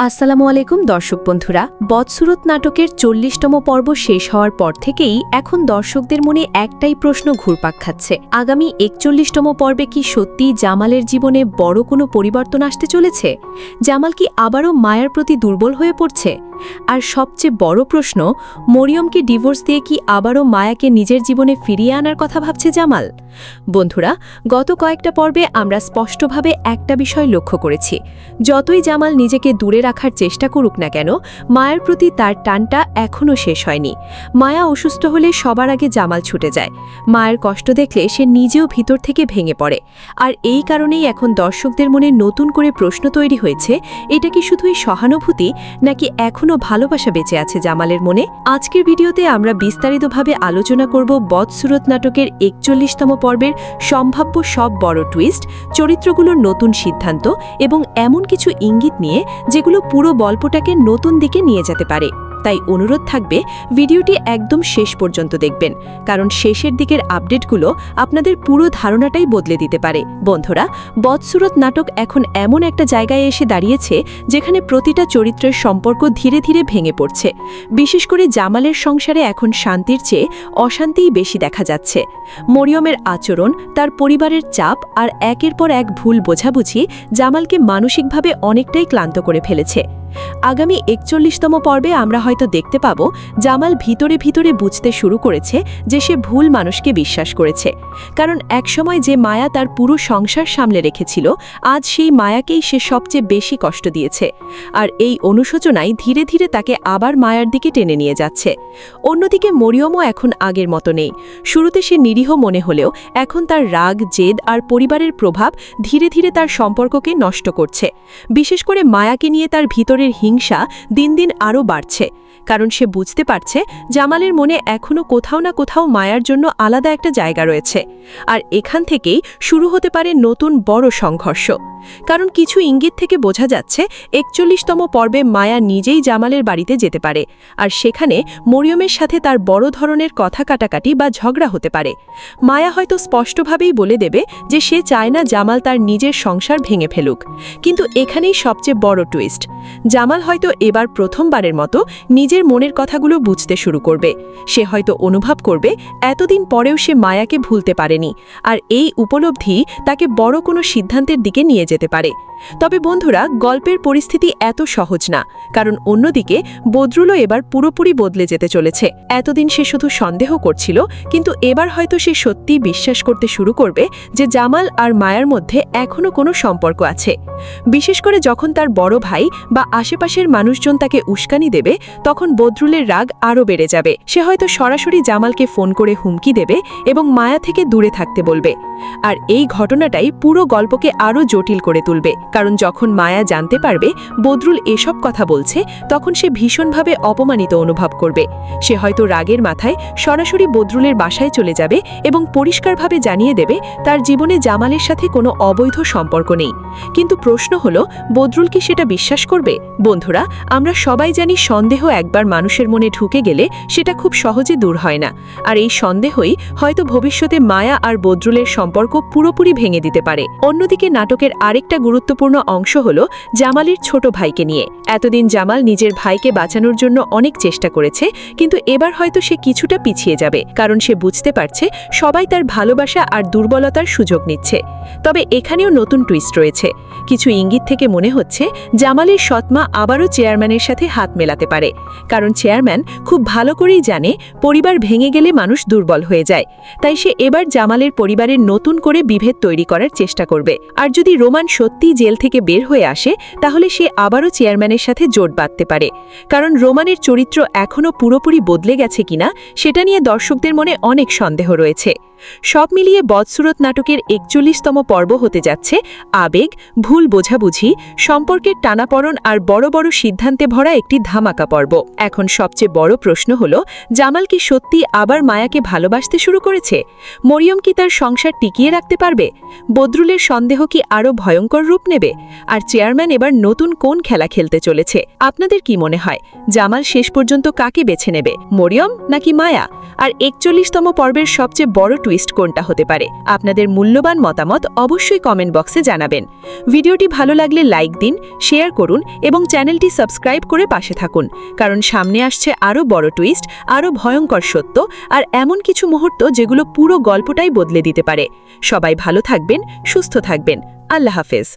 আসসালামু আলাইকুম দর্শক বন্ধুরা। বদসুরত নাটকের ৪০তম পর্ব শেষ হওয়ার পর থেকেই এখন দর্শকদের মনে একটাই প্রশ্ন ঘুরপাক খাচ্ছে, আগামী ৪১তম পর্বে কি সত্যি জামালের জীবনে বড় কোনো পরিবর্তন আসতে চলেছে? জামাল কি আবারও মায়ার প্রতি দুর্বল হয়ে পড়ছে? আর সবচেয়ে বড় প্রশ্ন, মরিয়মকে ডিভোর্স দিয়ে কি আবারও মায়াকে নিজের জীবনে ফিরিয়ে আনার কথা ভাবছে জামাল? বন্ধুরা, গত কয়েকটা পর্বে আমরা স্পষ্টভাবে একটা বিষয় লক্ষ্য করেছি, যতই জামাল নিজেকে দূরে রাখার চেষ্টা করুক না কেন, মায়ের প্রতি তার টানটা এখনও শেষ হয়নি। মায়া অসুস্থ হলে সবার আগে জামাল ছুটে যায়। মায়ের কষ্ট দেখলে সে নিজেও ভিতর থেকে ভেঙে পড়ে। আর এই কারণেই এখন দর্শকদের মনে নতুন করে প্রশ্ন তৈরি হয়েছে, এটা কি শুধুই সহানুভূতি নাকি এখনও ভালোবাসা বেঁচে আছে জামালের মনে? আজকের ভিডিওতে আমরা বিস্তারিতভাবে আলোচনা করব বদসুরত নাটকের ৪১তম পর্বের সম্ভাব্য সব বড় টুইস্ট, চরিত্রগুলোর নতুন সিদ্ধান্ত এবং এমন কিছু ইঙ্গিত নিয়ে যেগুলো পুরো গল্পটাকে নতুন দিকে নিয়ে যেতে পারে। তাই অনুরোধ থাকবে ভিডিওটি একদম শেষ পর্যন্ত দেখবেন, কারণ শেষের দিকের আপডেটগুলো আপনাদের পুরো ধারণাটাই বদলে দিতে পারে। বন্ধুরা, বদসুরত নাটক এখন এমন একটা জায়গায় এসে দাঁড়িয়েছে যেখানে প্রতিটা চরিত্রের সম্পর্ক ধীরে ধীরে ভেঙে পড়ছে। বিশেষ করে জামালের সংসারে এখন শান্তির চেয়ে অশান্তিই বেশি দেখা যাচ্ছে। মরিয়মের আচরণ, তার পরিবারের চাপ আর একের পর এক ভুল বোঝাবুঝি জামালকে মানসিকভাবে অনেকটাই ক্লান্ত করে ফেলেছে। আগামী ৪১তম পর্বে আমরা হয়তো দেখতে পাব জামাল ভিতরে ভিতরে বুঝতে শুরু করেছে যে সে ভুল মানুষকে বিশ্বাস করেছে। কারণ একসময় যে মায়া তার পুরো সংসার সামলে রেখেছিল, আজ সেই মায়াকেই সে সবচেয়ে বেশি কষ্ট দিয়েছে। আর এই অনুশোচনাই ধীরে ধীরে তাকে আবার মায়ার দিকে টেনে নিয়ে যাচ্ছে। অন্যদিকে মরিয়মও এখন আগের মতো নেই। শুরুতে সে নিরীহ মনে হলেও এখন তার রাগ, জেদ আর পরিবারের প্রভাব ধীরে ধীরে তার সম্পর্ককে নষ্ট করছে। বিশেষ করে মায়াকে নিয়ে তার ভিতরের হিংসা দিন দিন আরও বাড়ছে, কারণ সে বুঝতে পারছে জামালের মনে এখনও কোথাও না কোথাও মায়ার জন্য আলাদা একটা জায়গা রয়েছে। আর এখান থেকেই শুরু হতে পারে নতুন বড় সংঘর্ষ। কারণ কিছু ইঙ্গিত থেকে বোঝা যাচ্ছে ৪১তম পর্বে মায়া নিজেই জামালের বাড়িতে যেতে পারে, আর সেখানে মরিয়মের সাথে তার বড় ধরনের কথা কাটাকাটি বা ঝগড়া হতে পারে। মায়া হয়তো স্পষ্টভাবেই বলে দেবে যে সে চায় না জামাল তার নিজের সংসার ভেঙে ফেলুক। কিন্তু এখানেই সবচেয়ে বড় টুইস্ট, জামাল হয়তো এবার প্রথমবারের মতো নিজের মনের কথাগুলো বুঝতে শুরু করবে। সে হয়তো অনুভব করবে এতদিন পরেও সে মায়াকে ভুলতে পারেনি, আর এই উপলব্ধি তাকে বড় কোনো সিদ্ধান্তের দিকে নিয়ে যেতে পারে। তবে বন্ধুরা, গল্পের পরিস্থিতি এত সহজ না, কারণ অন্যদিকে বদরুলও এবার পুরোপুরি বদলে যেতে চলেছে। এতদিন সে শুধু সন্দেহ করছিল, কিন্তু এবার হয়তো সে সত্যিই বিশ্বাস করতে শুরু করবে যে জামাল আর মায়ার মধ্যে এখনও কোনো সম্পর্ক আছে। বিশেষ করে যখন তার বড় ভাই বা আশেপাশের মানুষজন তাকে উস্কানি দেবে, তখন বদরুলের রাগ আরও বেড়ে যাবে। সে হয়তো সরাসরি জামালকে ফোন করে হুমকি দেবে এবং মায়া থেকে দূরে থাকতে বলবে। আর এই ঘটনাটাই পুরো গল্পকে আরও জটিল করে তুলবে, কারণ যখন মায়া জানতে পারবে বদরুল এসব কথা বলছে, তখন সে ভীষণভাবে অপমানিত অনুভব করবে। সে হয়তো রাগের মাথায় সরাসরি বদরুলের বাসায় চলে যাবে এবং পরিষ্কারভাবে জানিয়ে দেবে তার জীবনে জামালের সাথে কোনো অবৈধ সম্পর্ক নেই। কিন্তু প্রশ্ন হলো, বদরুল কি সেটা বিশ্বাস করবে? বন্ধুরা, আমরা সবাই জানি সন্দেহ একবার মানুষের মনে ঢুকে গেলে সেটা খুব সহজে দূর হয় না। আর এই সন্দেহই হয়তো ভবিষ্যতে মায়া আর বদরুলের সম্পর্ক পুরোপুরি ভেঙে দিতে পারে। অন্যদিকে নাটকের আরেকটা গুরুত্বপূর্ণ অংশ হলো জামালের ছোট ভাইকে নিয়ে। এতদিন জামাল নিজের ভাইকে বাঁচানোর জন্য অনেক চেষ্টা করেছে, কিন্তু এবার হয়তো সে কিছুটা পিছিয়ে যাবে, কারণ সে বুঝতে পারছে সবাই তার ভালোবাসা আর দুর্বলতার সুযোগ নিচ্ছে। তবে এখানেও নতুন টুইস্ট রয়েছে। কিছু ইঙ্গিত থেকে মনে হচ্ছে জামালের সৎমা আবারও চেয়ারম্যানের সাথে হাত মেলাতে পারে, কারণ চেয়ারম্যান খুব ভালো করেই জানে পরিবার ভেঙে গেলে মানুষ দুর্বল হয়ে যায়। তাই সে এবার জামালের পরিবারের নতুন করে বিভেদ তৈরি করার চেষ্টা করবে। আর যদি রোমান সত্যিই জেল থেকে বের হয়ে আসে, তাহলে সে আবারও চেয়ারম্যানের সাথে জোট বাঁধতে পারে। কারণ রোমানের চরিত্র এখনও পুরোপুরি বদলে গেছে কিনা সেটা নিয়ে দর্শকদের মনে অনেক সন্দেহ রয়েছে। সব মিলিয়ে বদসুরত নাটকের ৪১তম পর্ব হতে যাচ্ছে আবেগ, ভুল বোঝাবুঝি, সম্পর্কের টানাপড়ন আর বড় বড় সিদ্ধান্তে ভরা একটি ধামাকা পর্ব। এখন সবচেয়ে বড় প্রশ্ন হলো, জামাল কি সত্যি আবার মায়াকে ভালোবাসতে শুরু করেছে? মরিয়ম কি তার সংসার টিকিয়ে রাখতে পারবে? বদরুলের সন্দেহ কি আরও ভয়ঙ্কর রূপ নেবে? আর চেয়ারম্যান এবার নতুন কোন খেলা খেলতে চলেছে? আপনাদের কি মনে হয়, জামাল শেষ পর্যন্ত কাকে বেছে নেবে, মরিয়ম নাকি মায়া? আর ৪১তম পর্বের সবচেয়ে বড় টুইস্ট কোনটা হতে পারে? আপনাদের মূল্যবান মতামত অবশ্যই কমেন্ট বক্সে জানাবেন। ভিডিওটি ভালো লাগলে লাইক দিন, শেয়ার করুন এবং চ্যানেলটি সাবস্ক্রাইব করে পাশে থাকুন, কারণ সামনে আসছে আরও বড় টুইস্ট, আরও ভয়ঙ্কর সত্য আর এমন কিছু মুহূর্ত যেগুলো পুরো গল্পটাই বদলে দিতে পারে। সবাই ভালো থাকবেন, সুস্থ থাকবেন। আল্লাহ হাফেজ।